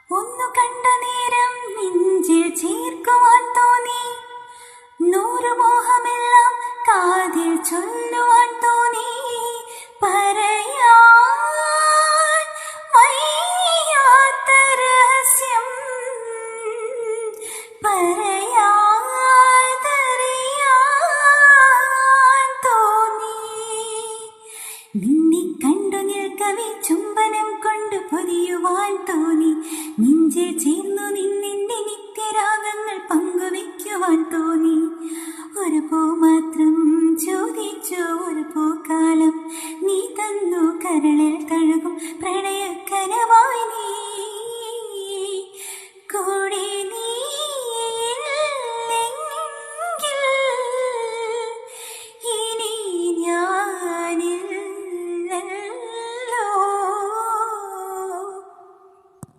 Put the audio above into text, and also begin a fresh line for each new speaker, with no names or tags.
ഒന്നു കണ്ട നേരം നെഞ്ചിൽ ചേർക്കുവാൻ തോന്നി, 100 മോഹമെല്ലാം കാതിൽ ചൊല്ലുവാൻ തോന്നി. പറയാൻ വയ്യാത്ത രഹസ്യം പറയാതറിയാൻ തോന്നി. നിന്നെ കണ്ടു നിൽക്കവേ ചുംബനം കൊണ്ട് പൊതിയുവാൻ തോന്നി, നെഞ്ചിൽ ചേർന്നു